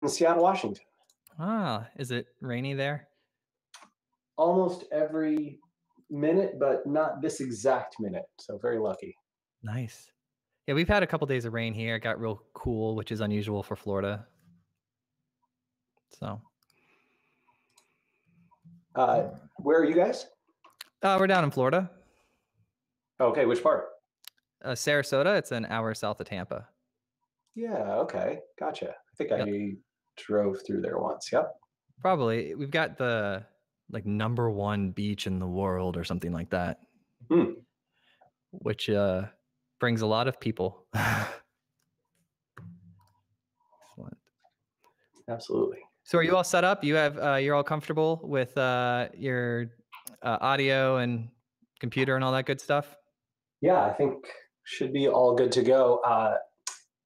in Seattle, Washington. Ah, is it rainy there? Almost every minute, but not this exact minute. So very lucky. Nice. Yeah, we've had a couple days of rain here. It got real cool, which is unusual for Florida. So, where are you guys? we're down in Florida. Okay, which part? Sarasota. It's an hour south of Tampa. Yeah, okay, gotcha. I think I drove through there once. Yep. Probably. We've got the #1 beach in the world or something like that, which brings a lot of people. Excellent. Absolutely. So are you all set up? You're all comfortable with your audio and computer and all that good stuff? Yeah, I think should be all good to go.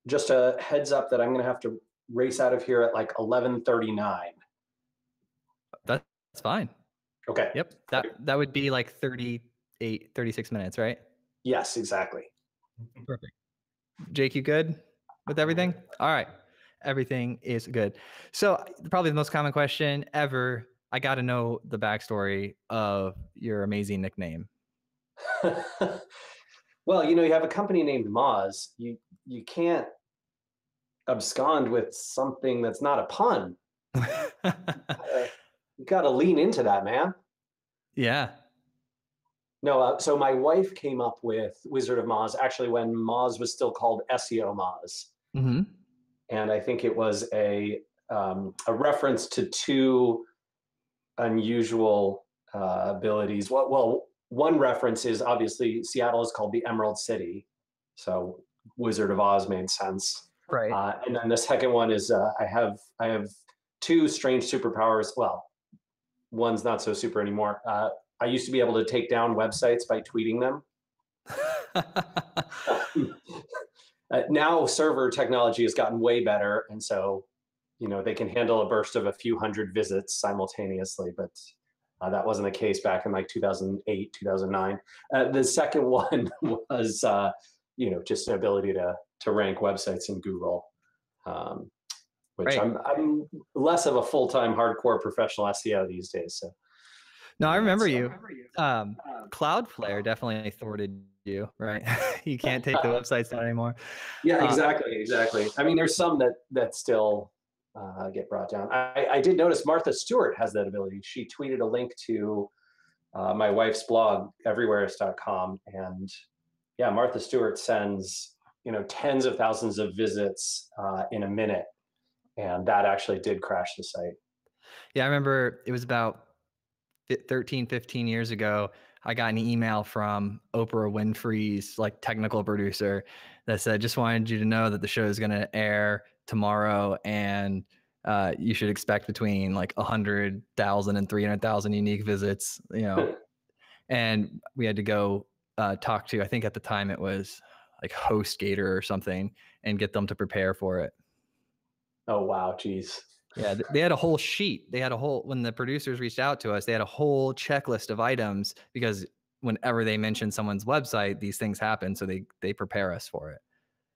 Just a heads up that I'm going to have to race out of here at like 11:39. That's fine. Okay. Yep. That would be like 36 minutes, right? Yes, exactly. Perfect. Jake, you good with everything? All right. Everything is good. So probably the most common question ever, I got to know the backstory of your amazing nickname. Well, you have a company named Moz. You can't abscond with something that's not a pun. You got to lean into that, man. Yeah. No, so my wife came up with Wizard of Moz actually when Moz was still called SEO Moz. Mm-hmm. And I think it was a reference to two unusual abilities. Well, one reference is obviously Seattle is called the Emerald City, so Wizard of Oz made sense. Right. And then the second one is I have two strange superpowers. Well, one's not so super anymore. I used to be able to take down websites by tweeting them. Now server technology has gotten way better, and so they can handle a burst of a few hundred visits simultaneously, but that wasn't the case back in like 2008, 2009. The second one was just an ability to rank websites in Google, which right. I'm less of a full-time hardcore professional SEO these days. So no, I remember you. Cloudflare definitely thwarted you, right? You can't take the websites down anymore. Yeah, exactly. I mean, there's some that still get brought down. I did notice Martha Stewart has that ability. She tweeted a link to my wife's blog, everywheres.com. And yeah, Martha Stewart sends, tens of thousands of visits in a minute. And that actually did crash the site. Yeah, I remember it was about 13, 15 years ago. I got an email from Oprah Winfrey's technical producer that said, just wanted you to know that the show is going to air tomorrow and you should expect between 100,000 and 300,000 unique visits, and we had to go talk to, I think at the time it was HostGator or something, and get them to prepare for it. Oh, wow. Geez. Yeah, they had a whole sheet. When the producers reached out to us, they had a whole checklist of items because whenever they mention someone's website, these things happen. So they prepare us for it.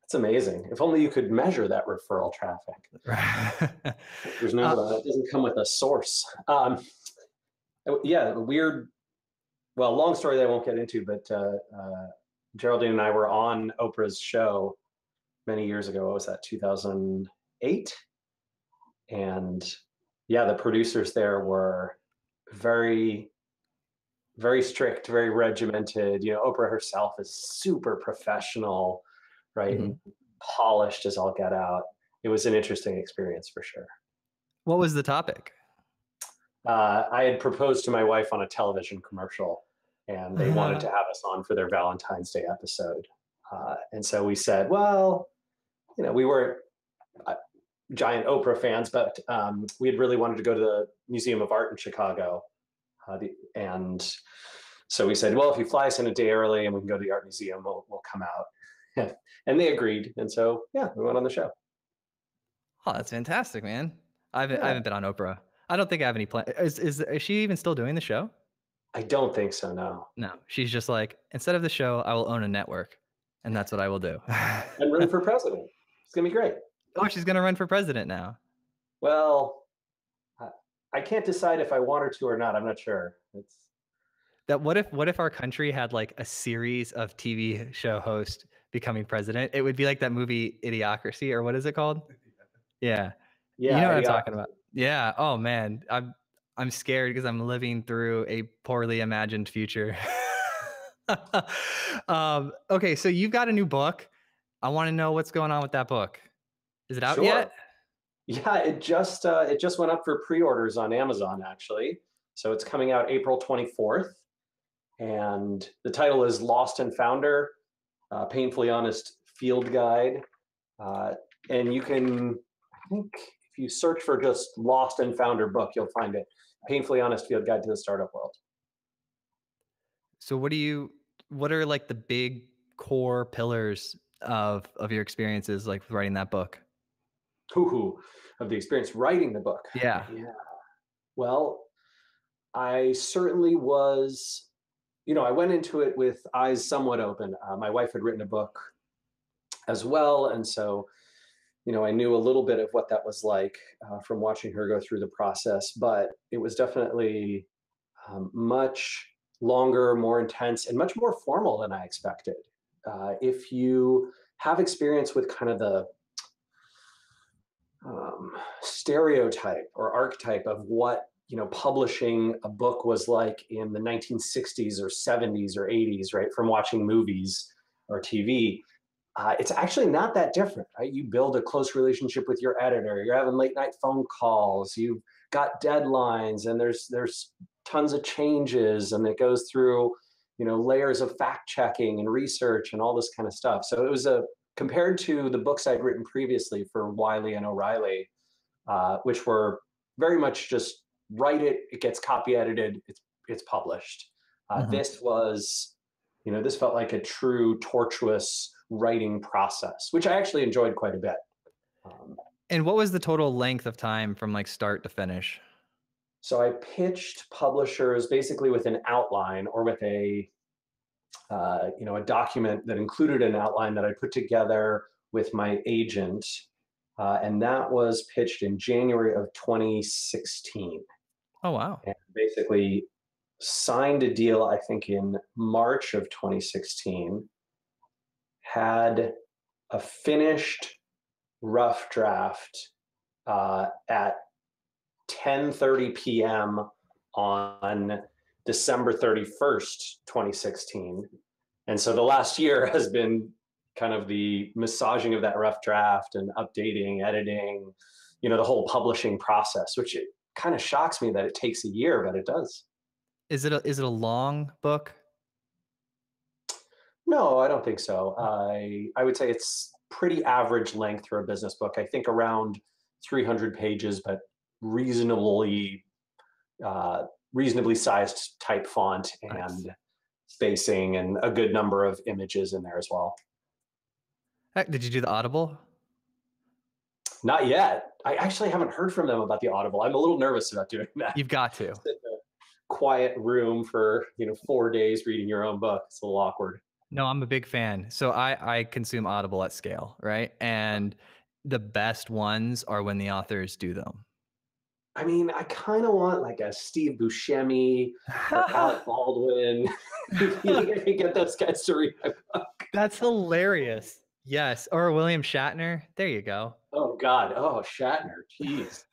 That's amazing. If only you could measure that referral traffic. There's no, it doesn't come with a source. Yeah, weird. Well, long story that I won't get into, but Geraldine and I were on Oprah's show many years ago. What was that, 2008? And yeah, the producers there were very, very strict, very regimented. Oprah herself is super professional, right? Mm-hmm. Polished as all get out. It was an interesting experience for sure. What was the topic? I had proposed to my wife on a television commercial, and they wanted to have us on for their Valentine's Day episode. And so we said, well, we weren't giant Oprah fans, but we had really wanted to go to the Museum of Art in Chicago. And so we said, well, if you fly us in a day early and we can go to the art museum, we'll come out. And they agreed. And so, yeah, we went on the show. Oh, that's fantastic, man. I haven't been on Oprah. I don't think I have any plan. Is she even still doing the show? I don't think so, no. No, she's just instead of the show, I will own a network. And that's what I will do. And run for president. It's going to be great. Oh, she's going to run for president now. Well, I can't decide if I want her to or not. I'm not sure. It's That what if our country had like a series of TV show hosts becoming president? It would be like that movie Idiocracy, or what is it called? Yeah. You yeah, know what I'm talking idiocracy. about. Yeah. Oh man. I'm scared because I'm living through a poorly imagined future. Okay, so you've got a new book. I want to know what's going on with that book. Is it out Sure. yet? Yeah, it just went up for pre-orders on Amazon actually. So it's coming out April 24th, and the title is Lost and Founder: Painfully Honest Field Guide. Uh, and you can, I think, if you search for just Lost and Founder book, you'll find it. Painfully Honest Field Guide to the Startup World. So what are like the big core pillars of your experiences like writing that book? Hoo-hoo, of the experience writing the book. Yeah. Yeah. Well, I certainly was, I went into it with eyes somewhat open. My wife had written a book as well. And so, I knew a little bit of what that was like from watching her go through the process, but it was definitely much longer, more intense, and much more formal than I expected. If you have experience with kind of the stereotype or archetype of what publishing a book was like in the 1960s or 70s or 80s, right, from watching movies or TV, it's actually not that different, right? You build a close relationship with your editor. You're having late night phone calls. You've got deadlines, and there's tons of changes, and it goes through layers of fact checking and research and all this kind of stuff. So it was compared to the books I'd written previously for Wiley and O'Reilly, which were very much just write it, it gets copy edited, it's published. Mhm. This was, this felt like a true tortuous writing process, which I actually enjoyed quite a bit. And what was the total length of time from like start to finish? So I pitched publishers basically with an outline or with a document that included an outline that I put together with my agent, and that was pitched in January of 2016. Oh wow. And basically signed a deal, I think, in March of 2016, had a finished rough draft at 10:30 p.m. on December 31st, 2016. And so the last year has been kind of the massaging of that rough draft and updating, editing, the whole publishing process, which it kind of shocks me that it takes a year, but it does. Is it a long book? No, I don't think so. I would say it's pretty average length for a business book. I think around 300 pages, but reasonably uh, reasonably sized type font Nice. and spacing, and a good number of images in there as well. Heck, did you do the Audible? Not yet. I actually haven't heard from them about the Audible. I'm a little nervous about doing that. You've got to. Sit in a quiet room for 4 days reading your own book. It's a little awkward. No, I'm a big fan. So I consume Audible at scale, right? And the best ones are when the authors do them. I mean, I kind of want like a Steve Buscemi or Alec Baldwin. You think I could get those guys to read my book? That's hilarious. Yes, or William Shatner. There you go. Oh God. Oh, Shatner. Jeez.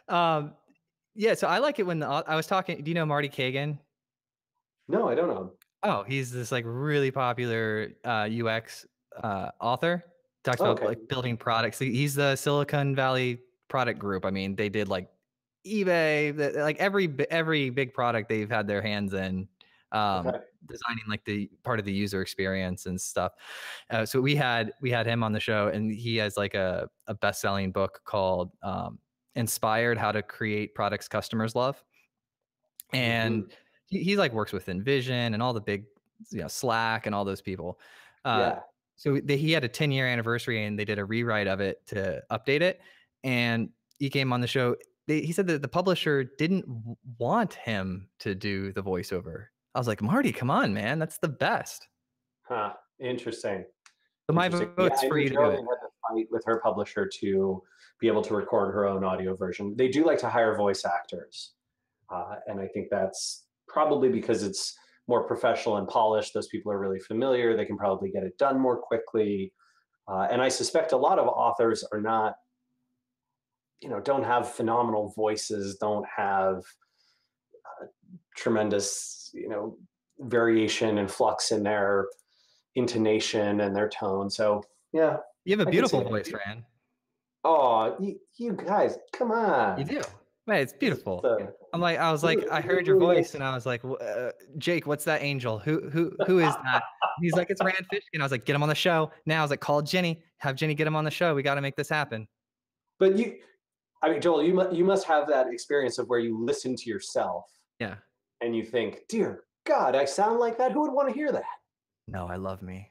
um, yeah, so I like it when I was talking. Do you know Marty Kagan? No, I don't know. Oh, he's this like really popular UX author. Talks Oh, about okay. like building products. He's the Silicon Valley product group. I mean, they did like eBay, like every big product they've had their hands in, Okay. designing like the part of the user experience and stuff. So we had him on the show, and he has like a best-selling book called Inspired: How to Create Products Customers Love. And Mm-hmm. he like works with Envision and all the big, Slack and all those people. Uh, Yeah. so he had a 10-year anniversary, and they did a rewrite of it to update it. And he came on the show. He said that the publisher didn't want him to do the voiceover. I was like, Marty, come on, man, that's the best. Huh. Interesting. So my Interesting. Yeah, vote's I for knew you to do it. Geraldine had to fight with her publisher to be able to record her own audio version. They do like to hire voice actors. And I think that's probably because it's more professional and polished. Those people are really familiar. They can probably get it done more quickly. And I suspect a lot of authors are not, don't have phenomenal voices, don't have tremendous, variation and flux in their intonation and their tone. So yeah. You have a beautiful voice, Rand. Oh, you guys, come on. You do. Man, it's beautiful. I was like, I heard your voice, and I was like, Jake, what's that angel? Who is that? He's like, it's Rand Fishkin. I was like, get him on the show. Now I was like, call Jenny, have Jenny get him on the show. We got to make this happen. But Joel, you must have that experience of where you listen to yourself. Yeah. And you think, dear God, I sound like that. Who would want to hear that? No, I love me.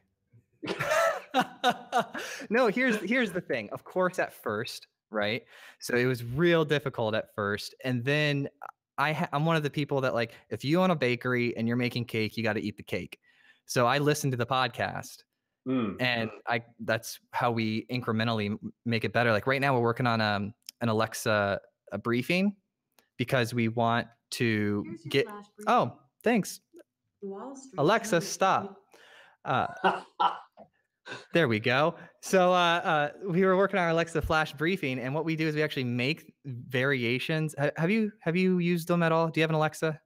No, here's the thing. Of course, at first, right? So it was real difficult at first. And then I'm one of the people that, like, if you own a bakery and you're making cake, you got to eat the cake. So I listen to the podcast and that's how we incrementally make it better. Like right now we're working on an Alexa briefing because we want to get, oh, thanks. Alexa, stop. There we go. So we were working on our Alexa flash briefing, and what we do is we actually make variations. Have you used them at all? Do you have an Alexa?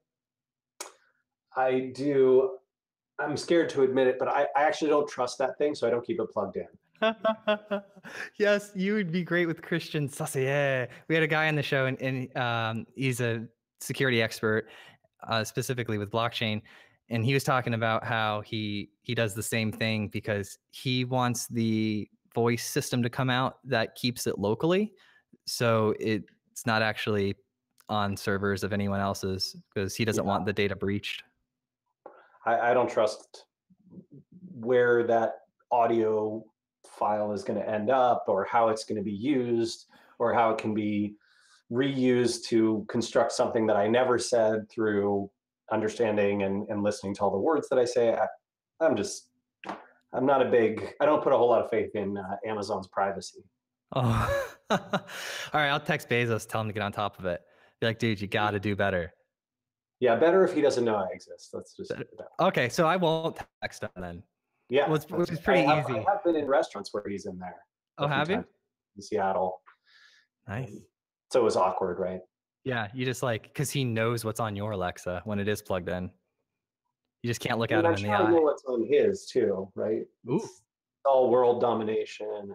I do. I'm scared to admit it, but I actually don't trust that thing, so I don't keep it plugged in. Yes, you would be great with Christian Sassier. We had a guy on the show, and he's a security expert, specifically with blockchain. And he was talking about how he does the same thing because he wants the voice system to come out that keeps it locally. So it's not actually on servers of anyone else's because he doesn't want the data breached. I don't trust where that audio file is going to end up or how it's going to be used or how it can be reused to construct something that I never said through understanding and listening to all the words that I say. I don't put a whole lot of faith in Amazon's privacy. Oh, all right. I'll text Bezos, tell him to get on top of it. Be like, dude, you got to do better. Yeah, better if he doesn't know I exist. Let's just do that. Okay, so I won't text him then. Yeah, which is pretty easy. I have been in restaurants where he's in there. Oh, have you? In Seattle. Nice. So it was awkward, right? Yeah, you just because he knows what's on your Alexa when it is plugged in. You just can't look at him in the eye. I know what's on his too, right? Ooh. It's all world domination.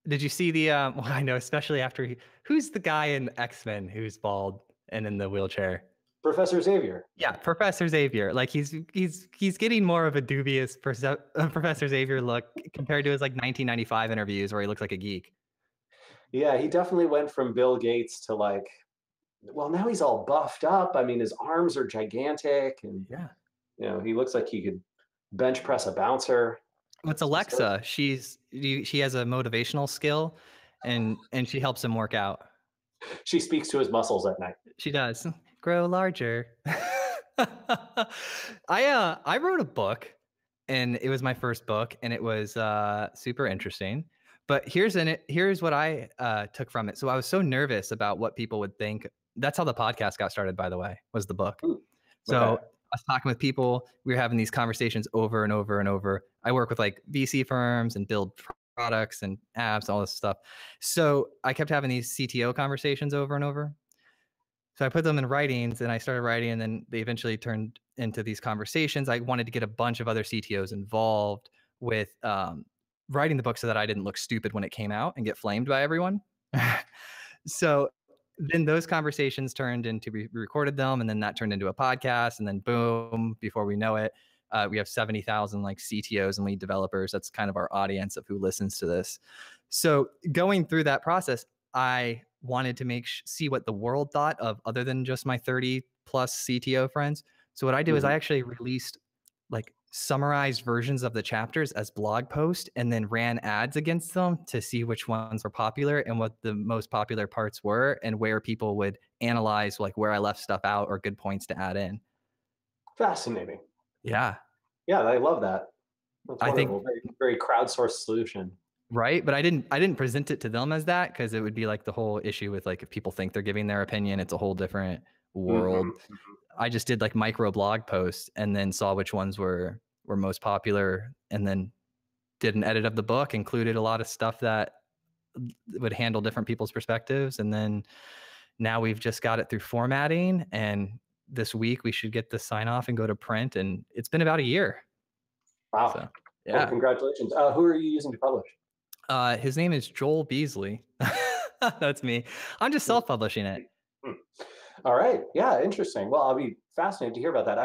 Did you see the? Well, I know, especially after who's the guy in X-Men who's bald and in the wheelchair? Professor Xavier. Yeah, Professor Xavier. Like he's getting more of a dubious Professor Xavier look compared to his 1995 interviews where he looks like a geek. Yeah, he definitely went from Bill Gates to well, now he's all buffed up. I mean, his arms are gigantic, and he looks like he could bench press a bouncer. It's Alexa. She has a motivational skill, and she helps him work out. She speaks to his muscles at night. She does. Grow larger. I wrote a book, and it was my first book, and it was super interesting. But here's what I took from it. So I was so nervous about what people would think. That's how the podcast got started, by the way, was the book. Ooh, so I was talking with people. We were having these conversations over and over and over. I work with VC firms and build products and apps, all this stuff. So I kept having these CTO conversations over and over. So I put them in writings, and I started writing, and then they eventually turned into these conversations. I wanted to get a bunch of other CTOs involved with writing the book so that I didn't look stupid when it came out and get flamed by everyone. So then those conversations turned into, we recorded them, and then that turned into a podcast, and then boom, before we know it, we have 70,000 CTOs and lead developers. That's kind of our audience of who listens to this. So going through that process, I wanted to see what the world thought of other than just my 30 plus CTO friends. So what I did was I actually released summarized versions of the chapters as blog posts and then ran ads against them to see which ones were popular and what the most popular parts were and where people would analyze where I left stuff out or good points to add in. Fascinating. Yeah. Yeah, I love that. That's wonderful. Very, very crowdsourced solution. Right. But I didn't present it to them as that, because it would be like the whole issue with like, if people think they're giving their opinion, it's a whole different world. Mm-hmm. I just did like micro blog posts and then saw which ones were most popular, and then did an edit of the book, included a lot of stuff that would handle different people's perspectives. And then now we've just got it through formatting, and this week we should get the sign off and go to print. And it's been about a year. Wow. So Well, yeah. congratulations. Who are you using to publish? His name is Joel Beasley. That's me. I'm just self-publishing it. All right. Yeah, interesting. Well, I'll be fascinated to hear about that.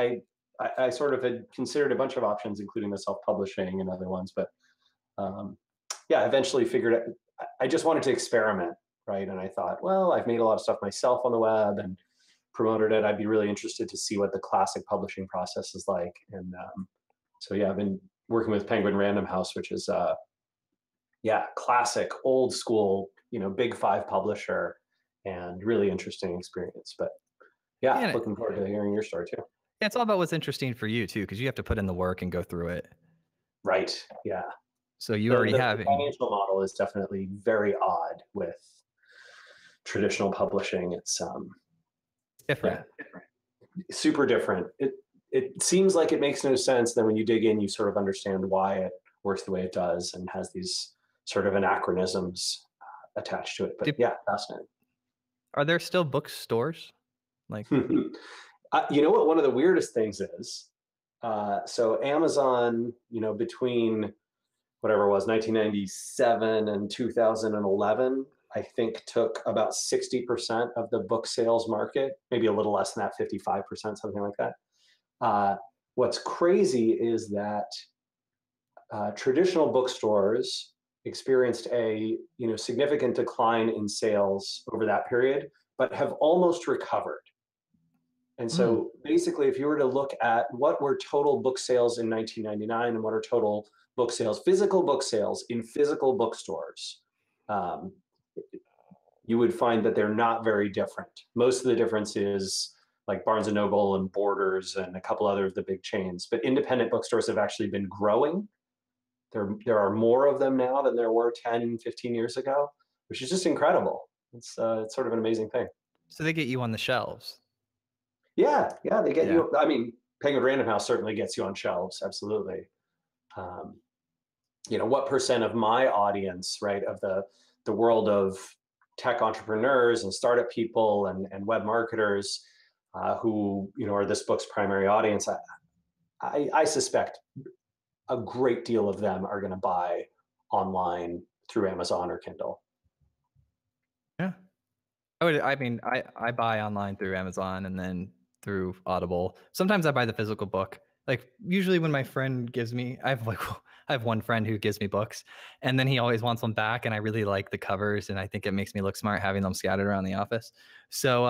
I sort of had considered a bunch of options, including the self-publishing and other ones, but yeah, eventually figured out, I just wanted to experiment, right? And I thought, well, I've made a lot of stuff myself on the web and promoted it. I'd be really interested to see what the classic publishing process is like. And so yeah, I've been working with Penguin Random House, which is classic, old school, big five publisher, and really interesting experience. But yeah, looking forward to hearing your story too. Yeah, it's all about what's interesting for you too, because you have to put in the work and go through it. Right. Yeah. So you already have the financial model is definitely very odd with traditional publishing. It's different. Super different. It seems like it makes no sense. Then when you dig in, you sort of understand why it works the way it does and has these sort of anachronisms attached to it. But yeah, fascinating. Are there still bookstores? Like, you know what? One of the weirdest things is, so Amazon, between whatever it was, 1997 and 2011, I think took about 60% of the book sales market, maybe a little less than that, 55%, something like that. What's crazy is that traditional bookstores experienced a significant decline in sales over that period, but have almost recovered. And so basically, if you were to look at what were total book sales in 1999 and what are total book sales, physical book sales in physical bookstores, you would find that they're not very different. Most of the difference is like Barnes & Noble and Borders and a couple other of the big chains. But independent bookstores have actually been growing. There are more of them now than there were 10, 15 years ago, which is just incredible. It's sort of an amazing thing. So they get you on the shelves. Yeah, they get you. I mean, Penguin Random House certainly gets you on shelves, absolutely. What percent of my audience, right, of the world of tech entrepreneurs and startup people and web marketers who are this book's primary audience, I suspect a great deal of them are going to buy online through Amazon or Kindle. Yeah. I mean, I buy online through Amazon and then through Audible. Sometimes I buy the physical book. Like usually when my friend gives me, I have one friend who gives me books, and then he always wants them back, and I really like the covers, and I think it makes me look smart having them scattered around the office. So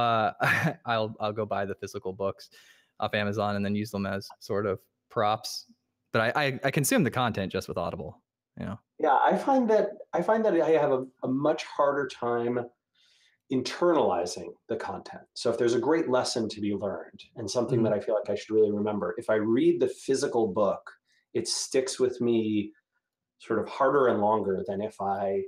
I'll go buy the physical books off Amazon and then use them as sort of props. But I consume the content just with Audible. Yeah, I find that I have a much harder time internalizing the content. So if there's a great lesson to be learned and something that I feel like I should really remember, if I read the physical book, it sticks with me sort of harder and longer than if I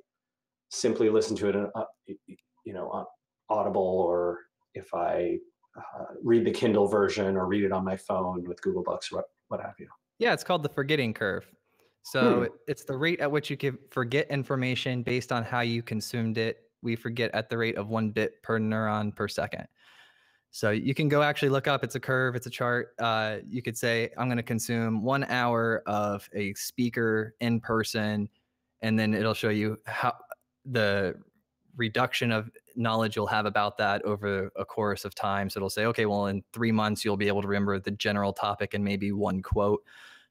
simply listen to it on Audible, or if I read the Kindle version or read it on my phone with Google Books or what have you. Yeah, it's called the forgetting curve. So it's the rate at which you can forget information based on how you consumed it. We forget at the rate of 1 bit per neuron per second. So you can go actually look up, it's a curve, it's a chart. You could say, I'm going to consume 1 hour of a speaker in person, and then it'll show you how the reduction of knowledge you'll have about that over a course of time. So it'll say, okay, well, in 3 months, you'll be able to remember the general topic and maybe one quote,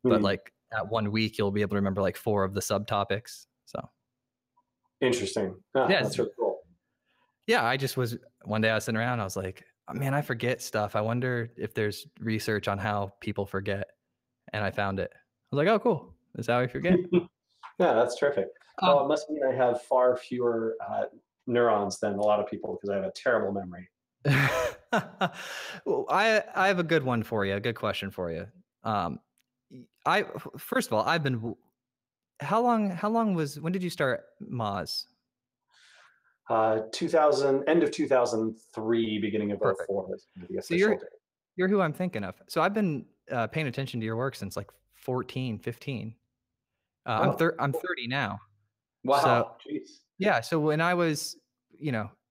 but like at 1 week, you'll be able to remember like 4 of the subtopics. So interesting. Yeah, that's really cool. Yeah, one day I was sitting around, I was like, oh, man, I forget stuff. I wonder if there's research on how people forget. And I found it. I was like, oh, cool. That's how we forget. Yeah, that's terrific. Well, it must mean I have far fewer neurons than a lot of people because I have a terrible memory. Well, I have a good one for you, a good question for you. First of all, I've been when did you start Moz? End of 2003, beginning of Perfect. '04 is the So official date. you're who I'm thinking of. So I've been paying attention to your work since like 14, 15. I'm 30 now. So Wow. Jeez. yeah. So when I was,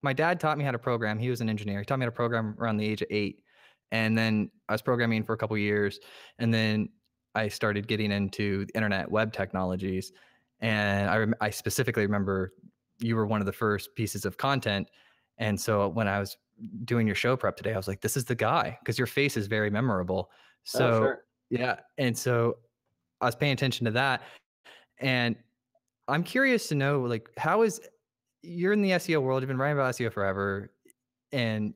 my dad taught me how to program. He was an engineer. He taught me how to program around the age of 8. And then I was programming for a couple of years. And then I started getting into the internet web technologies. And I specifically remember you were one of the first pieces of content. And so when I was doing your show prep today, I was like, this is the guy, because your face is very memorable. Oh, So sure. yeah. And so I was paying attention to that. And I'm curious to know, like, you're in the SEO world, you've been writing about SEO forever, and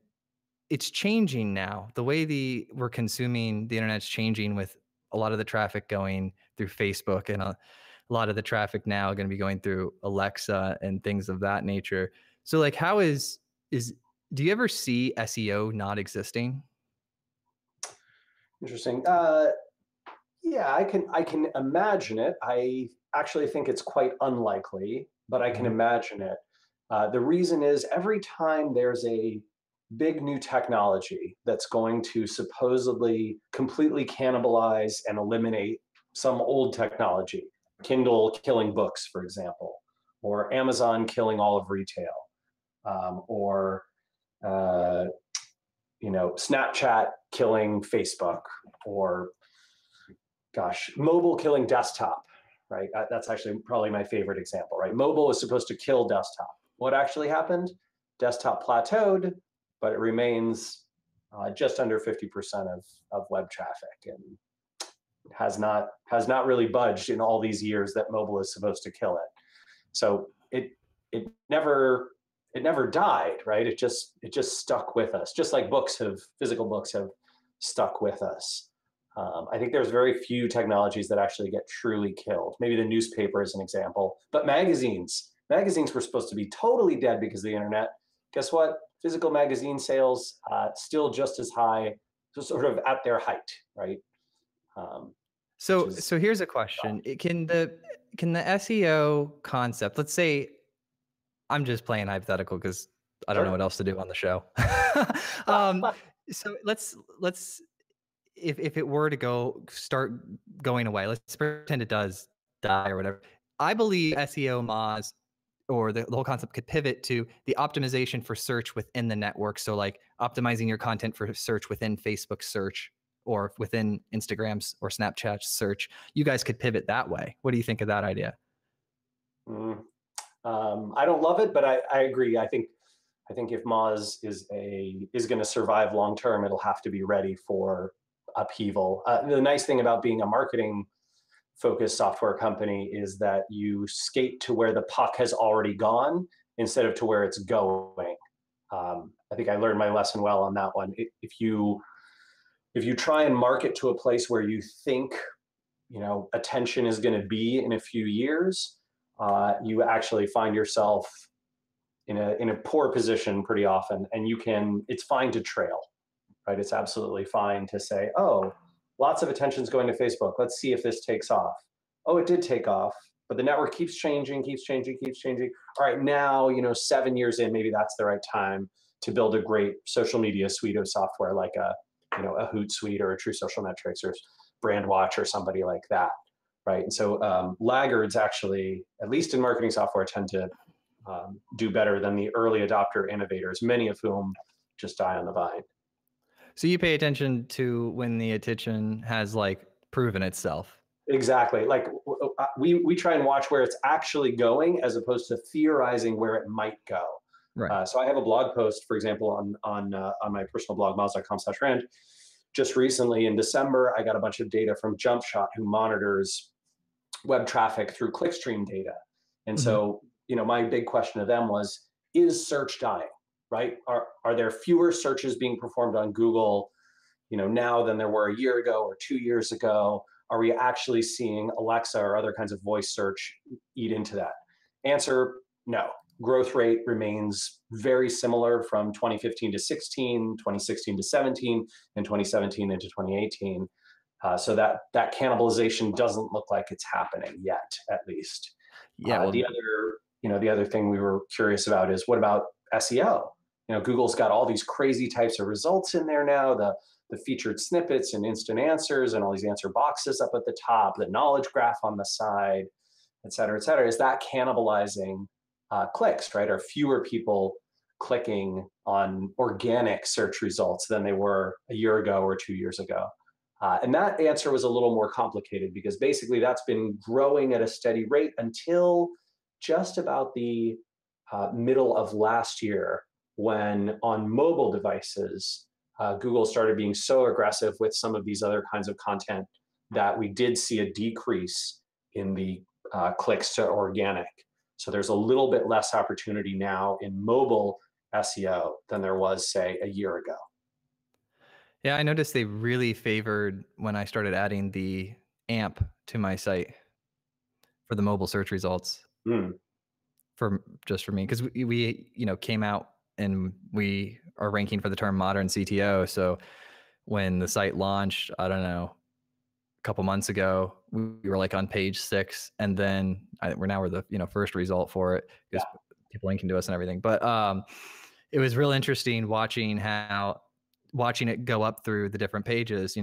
it's changing now. The way we're consuming the internet's changing, with a lot of the traffic going through Facebook, and a lot of the traffic now going to be going through Alexa and things of that nature. So like, do you ever see SEO not existing? Interesting. Yeah, I can imagine it. I actually think it's quite unlikely, but I can imagine it. The reason is every time there's a big new technology that's going to supposedly completely cannibalize and eliminate some old technology, Kindle killing books, for example, or Amazon killing all of retail, or Snapchat killing Facebook, or mobile killing desktop, right? That's actually probably my favorite example, right? Mobile is supposed to kill desktop. What actually happened? Desktop plateaued, but it remains just under 50% of web traffic, and has not really budged in all these years that mobile is supposed to kill it. So it never died, right? It just stuck with us, just like physical books have stuck with us. I think there's very few technologies that actually get truly killed. Maybe the newspaper is an example, but magazines were supposed to be totally dead because of the internet. Guess what? Physical magazine sales still just as high, so sort of at their height, right? So here's a question: Can the SEO concept, let's say, I'm just playing hypothetical because I don't know what else to do on the show. So let's if it were to start going away, let's pretend it does die or whatever. I believe SEO Moz, or the whole concept, could pivot to the optimization for search within the network. So like optimizing your content for search within Facebook search, or within Instagram's or Snapchat's search. You guys could pivot that way. What do you think of that idea? I don't love it, but I agree. I think if Moz is going to survive long term, it'll have to be ready for upheaval. The nice thing about being a marketing focused software company is that you skate to where the puck has already gone instead of to where it's going. I think I learned my lesson well on that one. If you try and market to a place where you think attention is going to be in a few years, you actually find yourself in a poor position pretty often, and it's fine to trail, right? It's absolutely fine to say, oh, lots of attention's going to Facebook. Let's see if this takes off. Oh, it did take off, but the network keeps changing. All right, now, 7 years in, maybe that's the right time to build a great social media suite of software, like a Hootsuite or a True Social Metrics or Brandwatch or somebody like that, right? And so laggards actually, at least in marketing software, tend to do better than the early adopter innovators, many of whom just die on the vine. So you pay attention to when the attention has like proven itself. Exactly. Like we try and watch where it's actually going as opposed to theorizing where it might go. Right. So I have a blog post, for example, on my personal blog, moz.com/Rand. Just recently in December, I got a bunch of data from JumpShot, who monitors web traffic through clickstream data. And so, my big question to them was, is search dying, right? Are there fewer searches being performed on Google, now than there were a year ago or 2 years ago? Are we actually seeing Alexa or other kinds of voice search eat into that? Answer, no. Growth rate remains very similar from 2015 to 16, 2016 to 17, and 2017 into 2018. So that cannibalization doesn't look like it's happening yet, at least. Yeah. Well, the other thing we were curious about is, what about SEO? Google's got all these crazy types of results in there now, the featured snippets and instant answers and all these answer boxes up at the top, the knowledge graph on the side, et cetera, et cetera. Is that cannibalizing clicks, right? Are fewer people clicking on organic search results than they were a year ago or 2 years ago? And that answer was a little more complicated, because basically that's been growing at a steady rate until just about the middle of last year, when on mobile devices, Google started being so aggressive with some of these other kinds of content that we did see a decrease in the clicks to organic. So there's a little bit less opportunity now in mobile SEO than there was, say, a year ago. Yeah, I noticed they really favored when I started adding the AMP to my site for the mobile search results. For me, because we came out and we are ranking for the term modern CTO. So when the site launched, I don't know, a couple months ago, we were like on page 6, and then we're the first result for it, because people linking to us and everything. But it was real interesting watching it go up through the different pages,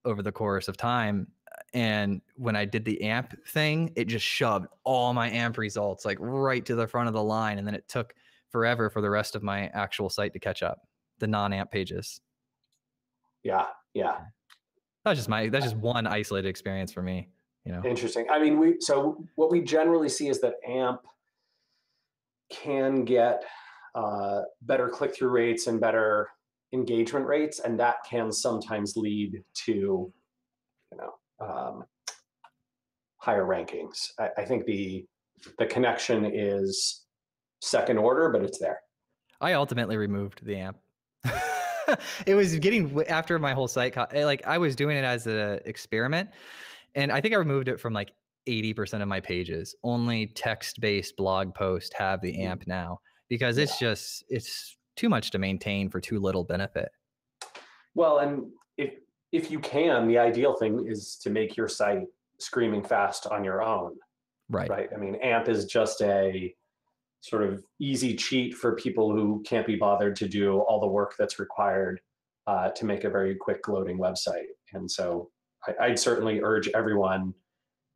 over the course of time. And when I did the AMP thing, it just shoved all my AMP results like right to the front of the line. And then it took forever for the rest of my actual site to catch up, the non-AMP pages. Yeah. That's just one isolated experience for me, Interesting. I mean, so what we generally see is that AMP can get better click-through rates and better engagement rates, and that can sometimes lead to higher rankings. I think the connection is second order, but it's there. I ultimately removed the AMP. It was getting, after my whole site, I was doing it as an experiment, and I think I removed it from like 80% of my pages. Only text-based blog posts have the AMP now, because it's too much to maintain for too little benefit. Well, and if you can, the ideal thing is to make your site screaming fast on your own. Right. I mean, AMP is just a sort of easy cheat for people who can't be bothered to do all the work that's required to make a very quick loading website. And so I'd certainly urge everyone,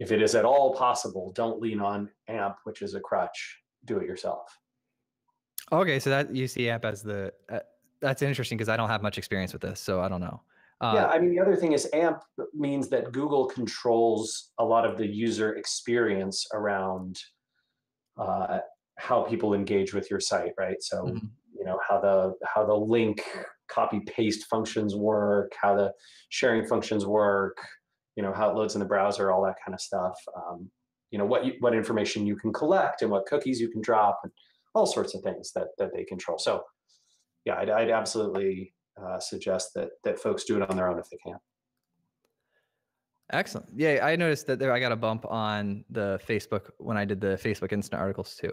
if it is at all possible, don't lean on AMP, which is a crutch. Do it yourself. Okay, so that you see AMP as that's interesting, because I don't have much experience with this, so I don't know. Yeah, I mean, the other thing is AMP means that Google controls a lot of the user experience around how people engage with your site, right? So, how the link copy paste functions work, how the sharing functions work, how it loads in the browser, all that kind of stuff. What information you can collect and what cookies you can drop, and all sorts of things that they control. So, yeah, I'd absolutely suggest that folks do it on their own if they can. Excellent. Yeah, I noticed that I got a bump on the Facebook when I did the Facebook Instant articles too.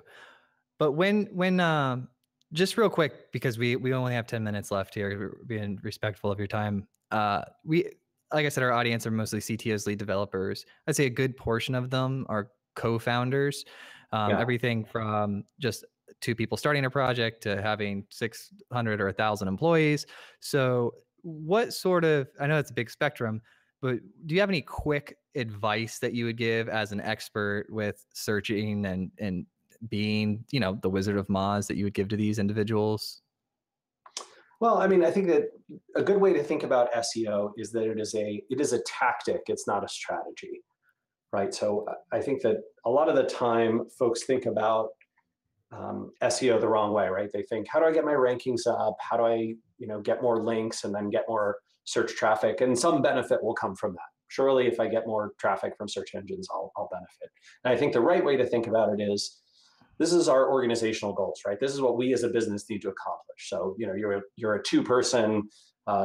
But when just real quick, because we only have 10 minutes left here, being respectful of your time. Like I said, our audience are mostly CTOs, lead developers. I'd say a good portion of them are co-founders. Everything from just 2 people starting a project to having 600 or 1,000 employees. So what sort of, I know it's a big spectrum, but do you have any quick advice that you would give as an expert with searching and being, the Wizard of Moz, that you would give to these individuals? Well, I mean, I think that a good way to think about SEO is that it is a tactic. It's not a strategy, right? So I think that a lot of the time folks think about SEO the wrong way, right? They think, how do I get my rankings up? How do I, get more links and then get more search traffic? And some benefit will come from that. Surely, if I get more traffic from search engines, I'll benefit. And I think the right way to think about it is, this is our organizational goals, right? This is what we as a business need to accomplish. So, you're a 2-person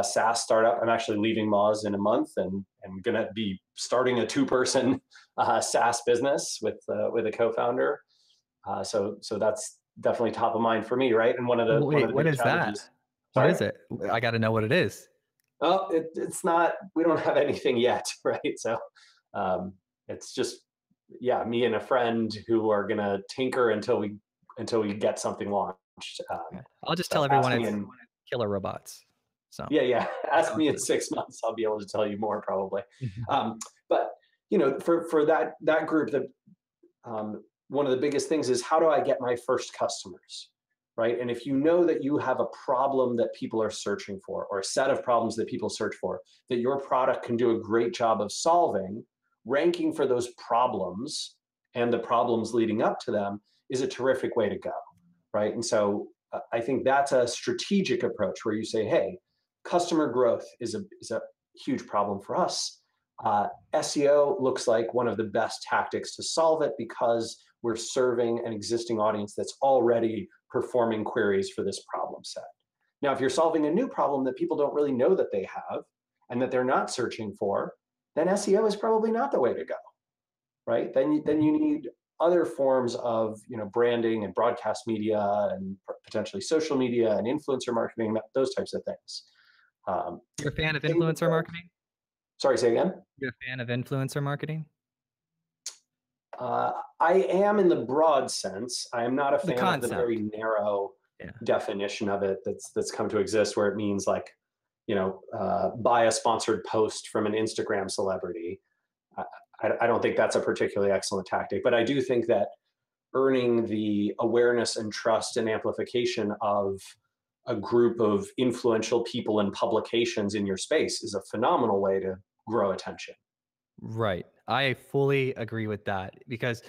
SaaS startup. I'm actually leaving Moz in a month, and I'm going to be starting a 2-person SaaS business with a co-founder. So that's definitely top of mind for me, right? And one of the what is that? Sorry? What is it? I got to know what it is. Well, it's not, we don't have anything yet, right? So it's just, yeah, me and a friend who are going to tinker until we get something launched. I'll just tell So everyone it's killer robots. So yeah, ask me in 6 months. I'll be able to tell you more probably. But for that group, one of the biggest things is, how do I get my first customers, right? And if you know that you have a problem that people are searching for, or a set of problems that people search for, that your product can do a great job of solving, ranking for those problems and the problems leading up to them is a terrific way to go, right? And so I think that's a strategic approach where you say, hey, customer growth is a huge problem for us. SEO looks like one of the best tactics to solve it, because we're serving an existing audience that's already performing queries for this problem set. Now, if you're solving a new problem that people don't really know that they have and that they're not searching for, then SEO is probably not the way to go, right? Then you need other forms of branding and broadcast media and potentially social media and influencer marketing, those types of things. You're a fan of influencer marketing? Sorry, say again? You're a fan of influencer marketing? I am in the broad sense. I am not a fan of the very narrow definition of it that's come to exist, where it means like, buy a sponsored post from an Instagram celebrity. I don't think that's a particularly excellent tactic, but I do think that earning the awareness and trust and amplification of a group of influential people and publications in your space is a phenomenal way to grow attention. Right. I fully agree with that, because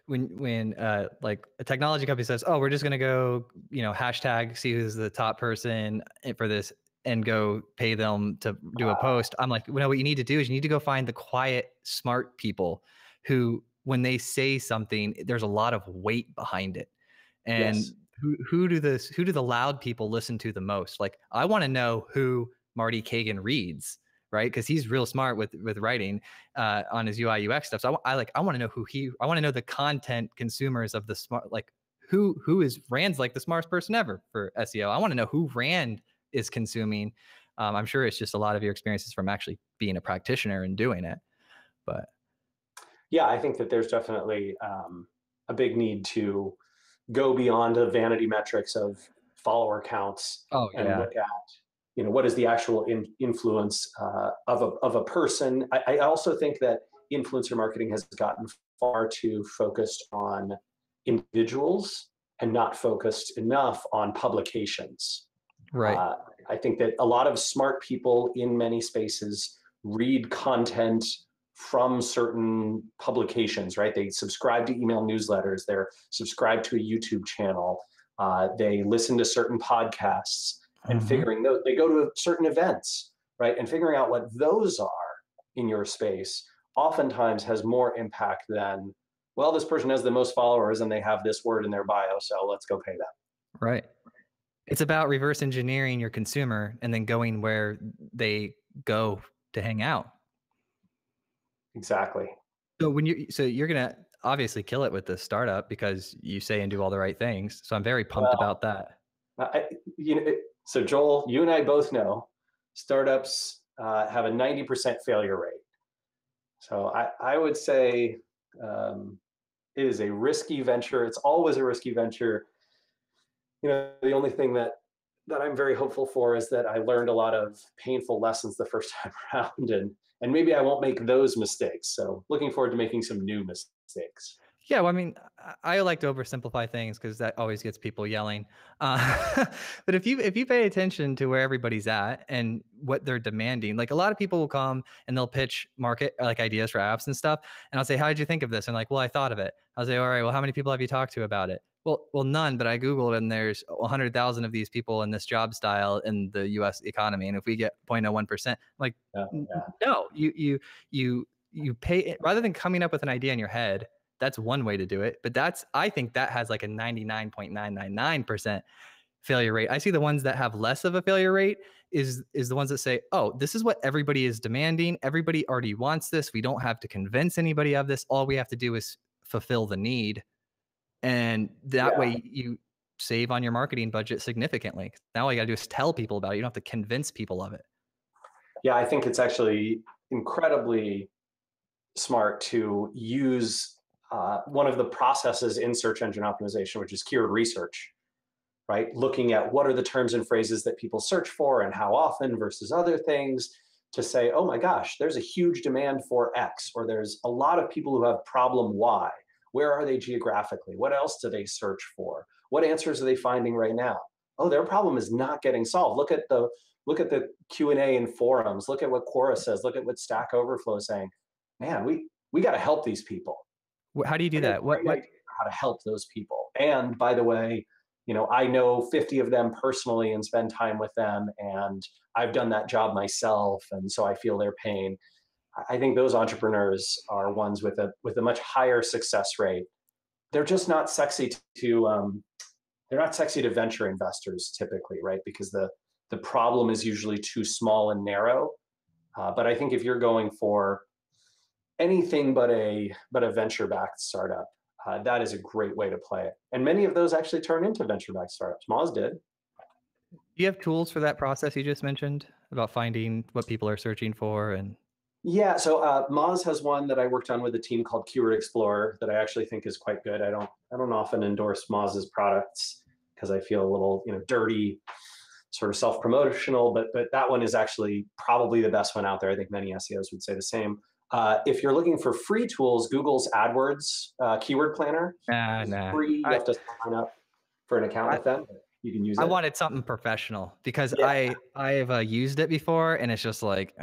when like a technology company says, oh, we're just going to go, hashtag see who's the top person for this and go pay them to do a post. I'm like, what you need to do is you need to go find the quiet, smart people who, when they say something, there's a lot of weight behind it. And yes. who do the loud people listen to the most? Like, I want to know who Marty Kagan reads, right? Because he's real smart with writing on his UI UX stuff. So I want to know I want to know the content consumers of the smart, like who is Rand's like the smartest person ever for SEO. I want to know who Rand is consuming. I'm sure it's just a lot of your experiences from actually being a practitioner and doing it. But yeah, I think that there's definitely a big need to go beyond the vanity metrics of follower counts and look at, what is the actual influence of a person. I also think that influencer marketing has gotten far too focused on individuals and not focused enough on publications. Right. I think that a lot of smart people in many spaces read content from certain publications, right? They subscribe to email newsletters, they're subscribed to a YouTube channel, they listen to certain podcasts, and figuring those, they go to certain events, right? And figuring out what those are in your space oftentimes has more impact than, well, this person has the most followers and they have this word in their bio, so let's go pay them. Right. It's about reverse engineering your consumer and then going where they go to hang out. Exactly. So you're going to obviously kill it with this startup because you say and do all the right things. So I'm very pumped about that. So Joel, you and I both know startups have a 90% failure rate. So I would say it is a risky venture. It's always a risky venture. The only thing that I'm very hopeful for is that I learned a lot of painful lessons the first time around, and maybe I won't make those mistakes. So looking forward to making some new mistakes. Yeah, well, I mean, I like to oversimplify things because that always gets people yelling. But if you pay attention to where everybody's at and what they're demanding, like a lot of people will come and they'll pitch market like ideas for apps and stuff, and I'll say, "How did you think of this?" And like, "Well, I thought of it." I'll say, "All right, well, how many people have you talked to about it?" Well, none. But I googled, and there's 100,000 of these people in this job style in the U.S. economy, and if we get 0.01%, like, no, you pay it, rather than coming up with an idea in your head. That's one way to do it, but I think that has like a 99.999% failure rate. I see the ones that have less of a failure rate is the ones that say, oh, this is what everybody is demanding. Everybody already wants this. We don't have to convince anybody of this. All we have to do is fulfill the need. And that way you save on your marketing budget significantly. Now all you gotta do is tell people about it. You don't have to convince people of it. Yeah, I think it's actually incredibly smart to use one of the processes in search engine optimization, which is keyword research, right? Looking at what are the terms and phrases that people search for and how often versus other things, to say, oh my gosh, there's a huge demand for X, or there's a lot of people who have problem Y. Where are they geographically? What else do they search for? What answers are they finding right now? Oh, their problem is not getting solved. Look at the Q&A in forums. Look at what Quora says. Look at what Stack Overflow is saying. Man, we got to help these people. How do you do that? What how to help those people? And by the way, I know 50 of them personally and spend time with them, and I've done that job myself, and so I feel their pain. I think those entrepreneurs are ones with a much higher success rate. They're just not sexy they're not sexy to venture investors typically, right? Because the problem is usually too small and narrow. But I think if you're going for anything but a venture-backed startup, that is a great way to play it. And many of those actually turn into venture-backed startups. Moz did. Do you have tools for that process you just mentioned about finding what people are searching for? And yeah, so Moz has one that I worked on with a team called Keyword Explorer that I actually think is quite good. I don't often endorse Moz's products because I feel a little dirty, sort of self-promotional, but that one is actually probably the best one out there. I think many SEOs would say the same. If you're looking for free tools, Google's AdWords keyword planner is free. You have to sign up for an account with them. You can use it. I wanted something professional because I've used it before, and it's just like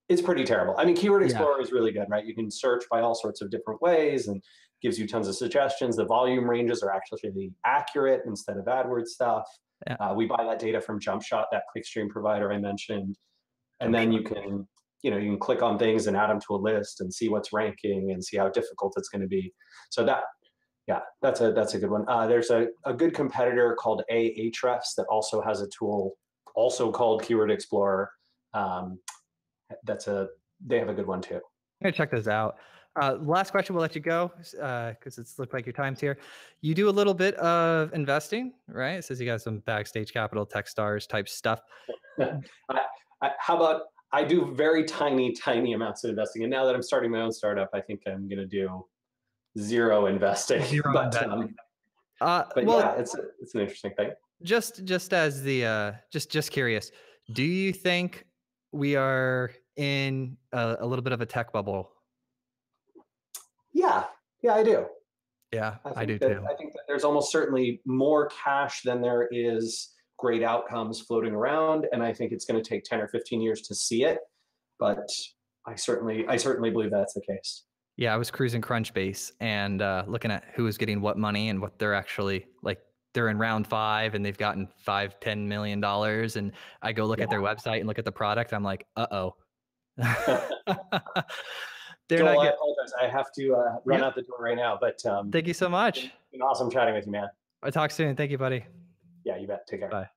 it's pretty terrible. I mean, Keyword Explorer is really good, right? You can search by all sorts of different ways and gives you tons of suggestions. The volume ranges are actually accurate instead of AdWords stuff. Yeah. We buy that data from JumpShot, that clickstream provider I mentioned, and then you can click on things and add them to a list and see what's ranking and see how difficult it's going to be. So that's a good one. There's a good competitor called Ahrefs that also has a tool also called Keyword Explorer. They have a good one too. I'm gonna check those out. Last question, we'll let you go because it's looked like your time's here. You do a little bit of investing, right? It says you got some backstage capital, Techstars type stuff. How about I do very tiny amounts of investing, and now that I'm starting my own startup, I think I'm going to do zero investing. But yeah, it's an interesting thing. Just as the just curious, do you think we are in a little bit of a tech bubble? Yeah, I do. Yeah, I do too. I think that there's almost certainly more cash than there is great outcomes floating around, and I think it's going to take 10 or 15 years to see it. But I certainly believe that's the case. Yeah, I was cruising Crunchbase and looking at who is getting what money and what they're actually like. They're in round 5 and they've gotten $5-10 million, and I go look at their website and look at the product. I'm like, uh-oh. Joel, I apologize. I have to run out the door right now, but thank you so much. It's been awesome chatting with you, man. I'll talk soon. Thank you, buddy. Yeah, you bet. Take care. Bye.